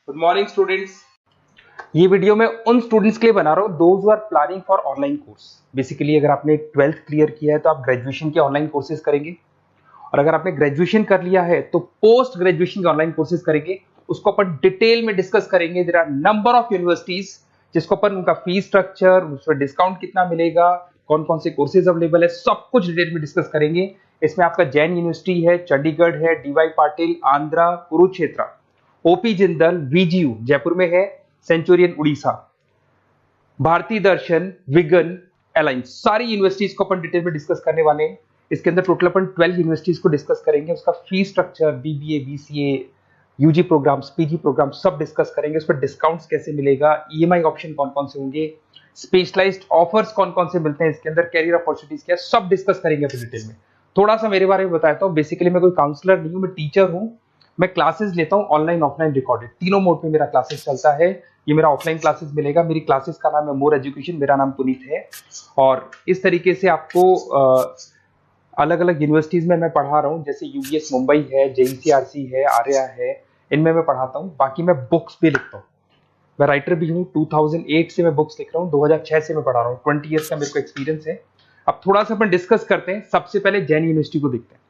Good morning students. ये video मैं उन स्टूडेंट्स के लिए बना रहा हूँ those who are planning for online course. Basically अगर आपने 12th क्लियर किया है तो आप ग्रेजुएशन के ऑनलाइन कोर्सेज करेंगे, और अगर आपने ग्रेजुएशन कर लिया है तो पोस्ट ग्रेजुएशन के ऑनलाइन कोर्सेज करेंगे। उसको अपन डिटेल में डिस्कस करेंगे। There are number of universities जिसको अपन उनका फीस स्ट्रक्चर, उसमें डिस्काउंट कितना मिलेगा, कौन कौन से कोर्सेज अवेलेबल है, सब कुछ डिटेल में डिस्कस करेंगे। इसमें आपका जैन यूनिवर्सिटी है, चंडीगढ़ है, डीवाई पाटिल, आंध्रा, कुरुक्षेत्र, ओपी जिंदल, वीजीयू जयपुर में है, सेंचुरियन उड़ीसा, भारतीय दर्शन, विगन, अलायंस, सारी यूनिवर्सिटीज को अपन डिटेल में डिस्कस करने वाले हैं। इसके अंदर टोटल अपन 12 यूनिवर्सिटीज को डिस्कस करेंगे। उसका fees structure, BBA, BCA, UG programmes, PG programme सब डिस्कस करेंगे। उस पर डिस्काउंट्स कैसे मिलेगा, ईएमआई ऑप्शन कौन कौन से होंगे, स्पेशलाइज्ड ऑफर्स कौन कौन से मिलते हैं, इसके अंदर कैरियर अपॉर्चुनिटीज क्या, सब डिस्कस करेंगे अपन डिटेल में। थोड़ा सा मेरे बारे में बताता हूँ। बेसिकली मैं कोई काउंसलर नहीं हूँ, मैं टीचर हूँ। मैं क्लासेस लेता हूँ ऑनलाइन ऑफलाइन रिकॉर्डेड, तीनों मोड में मेरा क्लासेस चलता है। ये मेरा ऑफलाइन क्लासेस मिलेगा। मेरी क्लासेस का नाम है मोर एजुकेशन, मेरा नाम पुनीत है। और इस तरीके से आपको अलग अलग यूनिवर्सिटीज में मैं पढ़ा रहा हूँ, जैसे यूबीएस मुंबई है, जेईसीआरसी है, आर्या है, इनमें मैं पढ़ाता हूँ। बाकी मैं बुक्स भी लिखता हूँ, मैं राइटर भी हूँ। 2008 से मैं बुक्स लिख रहा हूँ, 2006 से मैं पढ़ा रहा हूँ, 20 ईयर्स का मेरे को एक्सपीरियंस है। अब थोड़ा सा अपन डिस्कस करते हैं। सबसे पहले जैन यूनिवर्सिटी को देखते हैं।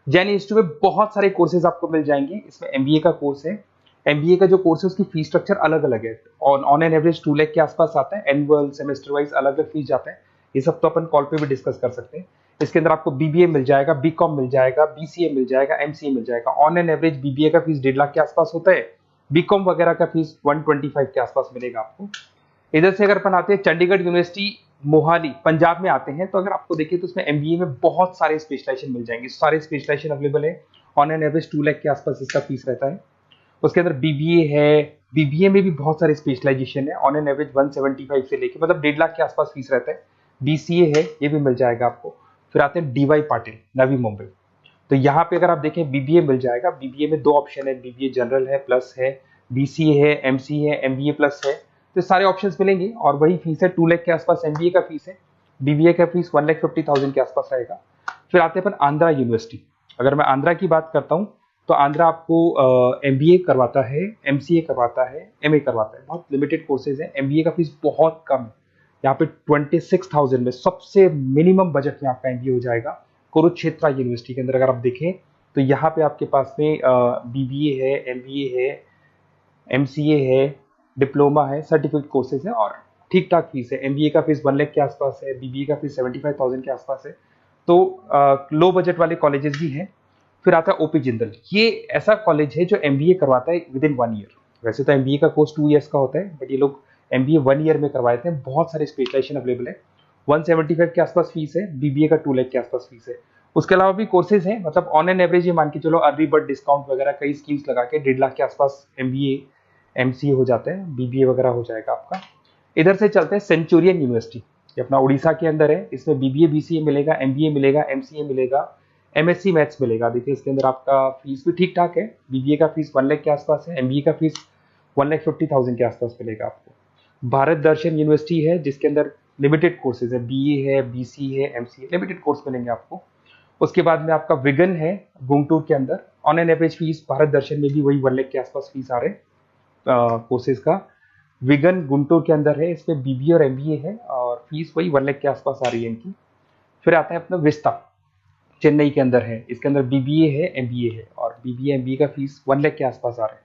जैन यूनिवर्सिटी में बहुत सारे कोर्सेज आपको मिल जाएंगे। इसमें एमबीए का कोर्स है। एमबीए का जो कोर्स है उसकी फीस स्ट्रक्चर अलग अलग है। ऑन एन एवरेज 2 लाख के आसपास आता है। एनुअल, सेमेस्टर वाइज अलग अलग फीस जाता है। ये सब तो अपन कॉल पे भी डिस्कस कर सकते हैं। इसके अंदर आपको बीबीए मिल जाएगा, बीकॉम मिल जाएगा, बीसीए मिल जाएगा, एमसीए मिल जाएगा। ऑन एन एवरेज बीबीए का फीस 1.5 लाख के आसपास होता है। बीकॉम वगैरह का फीस 125 के आसपास मिलेगा आपको। इधर से अगर अपन आते हैं चंडीगढ़ यूनिवर्सिटी मोहाली पंजाब में आते हैं, तो अगर आपको देखिए तो उसमें एमबीए में बहुत सारे स्पेशलाइजेशन मिल जाएंगे। सारे स्पेशलाइजेशन अवेलेबल है। ऑन एन एवरेज 2 लाख के आसपास इसका फीस रहता है। उसके अंदर बीबीए है, बीबीए में भी बहुत सारे स्पेशलाइजेशन है। ऑन एन एवरेज 175 से लेके मतलब 1.5 लाख के आसपास फीस रहता है। बीसीए है, ये भी मिल जाएगा आपको। फिर आते हैं डीवाई पाटिल, नवी मुंबई। तो यहाँ पे अगर आप देखें बीबीए मिल जाएगा। बीबीए में 2 ऑप्शन है, बीबीए जनरल है, प्लस है, बीसीए है, एमसीए है, एमबीए प्लस है। तो सारे ऑप्शंस मिलेंगे और वही फीस है। 2 लाख के आसपास एमबीए का फीस है। बीबीए का फीस 1,50,000 के आसपास आएगा। फिर आते हैं अपन आंध्रा यूनिवर्सिटी। अगर मैं आंध्रा की बात करता हूँ तो आंध्रा आपको एमबीए करवाता है, एमसीए करवाता है, एमए करवाता है। बहुत लिमिटेड कोर्सेज है। एमबीए का फीस बहुत कम है। यहाँ पे 26,000 में सबसे मिनिमम बजट में आपका एमबीए हो जाएगा। कुरुक्षेत्र यूनिवर्सिटी के अंदर अगर आप देखें तो यहाँ पे आपके पास में बीबीए है, एमबीए है, एमसीए है, डिप्लोमा है, सर्टिफिकेट कोर्सेज है और ठीक ठाक फीस है। एमबीए का फीस 1 लाख के आसपास है, बीबीए का फीस 75,000 के आसपास है। तो लो बजट वाले कॉलेजेस भी हैं। फिर आता है ओपी जिंदल। ये ऐसा कॉलेज है जो एमबीए करवाता है विद इन 1 ईयर। वैसे तो एमबीए का कोर्स 2 ईयर्स का होता है, बट ये लोग एमबीए 1 ईयर में करवाते हैं। बहुत सारे स्पेशलाइजेशन अवेलेबल है। 175 के आसपास फीस है। बीबीए का 2 लाख के आसपास फीस है। उसके अलावा भी कोर्सेज हैं, मतलब ऑन एन एवरेज ये मान के चलो अर्ली बर्ड डिस्काउंट वगैरह कई स्कीम्स लगा के 1.5 लाख के आसपास एमबीए, एमसीए हो जाता है, बीबीए वगैरह हो जाएगा आपका। इधर से चलते हैं सेंचुरियन यूनिवर्सिटी, ये अपना उड़ीसा के अंदर है। इसमें बीबीए, बीसीए मिलेगा, एमबीए मिलेगा, एमसीए मिलेगा, एमएससी मैथ्स मिलेगा। देखिए इसके अंदर आपका फीस भी ठीक ठाक है। बीबीए का फीस 1 लाख के आसपास है, एमबीए का फीस 1,50,000 के आसपास मिलेगा आपको। भारत दर्शन यूनिवर्सिटी है जिसके अंदर लिमिटेड कोर्सेज है, बीए है, बीसी है, एमसीए, लिमिटेड कोर्स मिलेंगे आपको। उसके बाद में आपका विगन है गुंटूर के अंदर। On an average fees Bharat Darshan में भी वही 1 लाख के आसपास फीस आ रहे कोर्सेज का। विगन गुंटूर के अंदर है, इसमें बीबीए और एमबीए है और फीस वही 1 लाख के आसपास आ रही है इनकी। फिर आता है अपना विस्ता, चेन्नई के अंदर है। इसके अंदर बीबीए है, एमबीए है और बीबीए एमबीए का फीस 1 लाख के आसपास आ रहा है।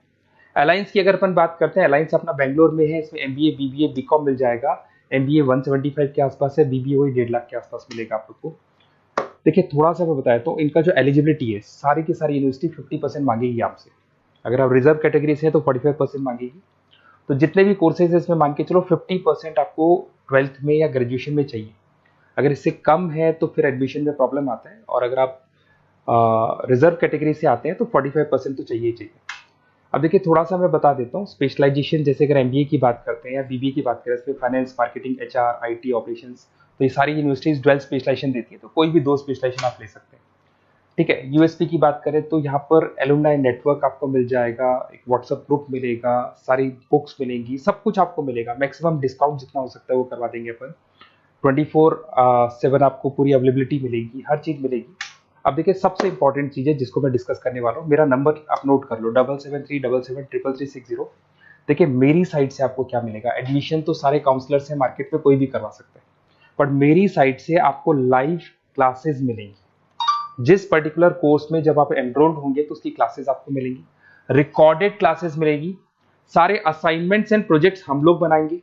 अलायंस की अगर अपन बात करते हैं, अलायंस अपना बेंगलोर में है। इसमें एमबीए, बीबीए, बीकॉम मिल जाएगा। एमबीए 175 के आसपास है, बीबीए वही 1.5 लाख के आसपास मिलेगा आप लोग को। देखिए थोड़ा सा मैं बताया तो इनका जो एलिजिबिलिटी है, सारी की सारी यूनिवर्सिटी 50% मांगेगी आपसे। अगर आप रिजर्व कैटेगरी से हैं तो 45% मांगेगी। तो जितने भी कोर्सेज है इसमें मान के चलो 50% आपको 12th में या ग्रेजुएशन में चाहिए। अगर इससे कम है तो फिर एडमिशन में प्रॉब्लम आता है, और अगर आप रिजर्व कैटेगरी से आते हैं तो 45% तो चाहिए ही चाहिए। अब देखिए थोड़ा सा मैं बता देता हूँ स्पेशलाइजेशन। जैसे अगर एमबीए की बात करते हैं या बीबीए की बात करें, इसमें finance, marketing, HR, IT, operations, तो ये सारी यूनिवर्सिटीज 12 स्पेशलाइजेशन देती है। तो कोई भी 2 स्पेशलाइजेशन आप ले सकते हैं, ठीक है। यूएसपी की बात करें तो यहाँ पर एलुमनाई नेटवर्क आपको मिल जाएगा, एक व्हाट्सएप ग्रुप मिलेगा, सारी बुक्स मिलेंगी, सब कुछ आपको मिलेगा। मैक्सिमम डिस्काउंट जितना हो सकता है वो करवा देंगे अपन। 24/7 आपको पूरी अवेलेबिलिटी मिलेगी, हर चीज मिलेगी। अब देखिए सबसे इंपॉर्टेंट चीज है जिसको मैं डिस्कस करने वाला हूँ। मेरा नंबर आप नोट कर लो, 7737773360। देखिए मेरी साइड से आपको क्या मिलेगा, एडमिशन तो सारे काउंसलर्स हैं मार्केट में, कोई भी करवा सकता है, बट मेरी साइड से आपको लाइव क्लासेस मिलेंगी। जिस पर्टिकुलर कोर्स में जब आप एनरोल्ड होंगे तो उसकी क्लासेस आपको मिलेंगी, रिकॉर्डेड क्लासेस मिलेगी, सारे असाइनमेंट्स एंड प्रोजेक्ट्स हम लोग बनाएंगे,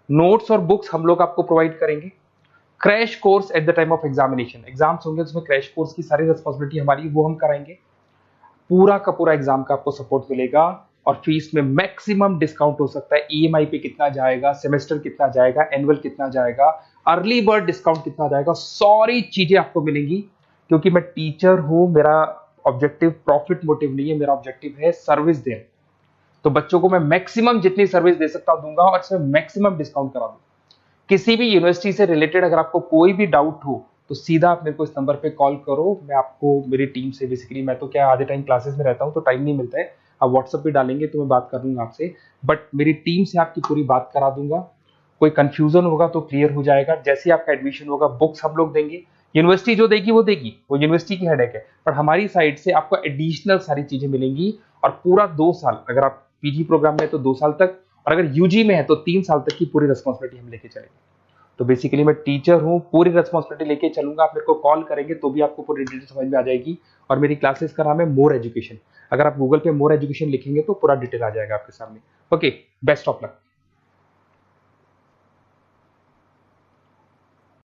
नोट्स और बुक्स हम लोग आपको प्रोवाइड करेंगे, crash course at the time of examination, exams होंगे उसमें क्रैश कोर्स की सारी रिस्पॉन्सिबिलिटी हमारी, वो हम कराएंगे, पूरा का पूरा एग्जाम का आपको सपोर्ट मिलेगा, और फीस में मैक्सिमम डिस्काउंट हो सकता है, ईएमआई पे कितना जाएगा, सेमेस्टर कितना जाएगा, एनुअल कितना जाएगा, अर्ली बर्ड डिस्काउंट कितना जाएगा, सारी चीजें आपको मिलेंगी। क्योंकि मैं टीचर हूं, मेरा ऑब्जेक्टिव प्रॉफिट मोटिव नहीं है, मेरा ऑब्जेक्टिव है सर्विस देना। तो बच्चों को मैं मैक्सिमम जितनी सर्विस दे सकता हूं दूंगा, और इसमें मैक्सिमम डिस्काउंट करा दूंगा। किसी भी यूनिवर्सिटी से रिलेटेड अगर आपको कोई भी डाउट हो तो सीधा आप मेरे को इस नंबर पे कॉल करो, मैं आपको मेरी टीम से, बेसिकली मैं तो क्या आधे टाइम क्लासेस में रहता हूँ तो टाइम नहीं मिलता है, आप व्हाट्सएप पे डालेंगे तो मैं बात कर लूंगा आपसे, बट मेरी टीम से आपकी पूरी बात करा दूंगा। कोई कंफ्यूजन होगा तो क्लियर हो जाएगा, जैसे ही आपका एडमिशन होगा बुक्स हम लोग देंगे, यूनिवर्सिटी जो देगी वो देगी, वो यूनिवर्सिटी की हेडेक है, पर हमारी साइड से आपको एडिशनल सारी चीजें मिलेंगी। और पूरा 2 साल, अगर आप पीजी प्रोग्राम में तो 2 साल तक, और अगर यूजी में है तो 3 साल तक की पूरी रिस्पॉन्सिबिलिटी हम लेके चलेंगे। तो बेसिकली मैं टीचर हूँ, पूरी रिस्पॉन्सिबिलिटी लेके चलूंगा, आप मेरे को कॉल करेंगे तो भी आपको पूरी डिटेल समझ में आ जाएगी। और मेरी क्लासेस का नाम है मोर एजुकेशन, अगर आप गूगल पे मोर एजुकेशन लिखेंगे तो पूरा डिटेल आ जाएगा आपके सामने। Okay, best of luck.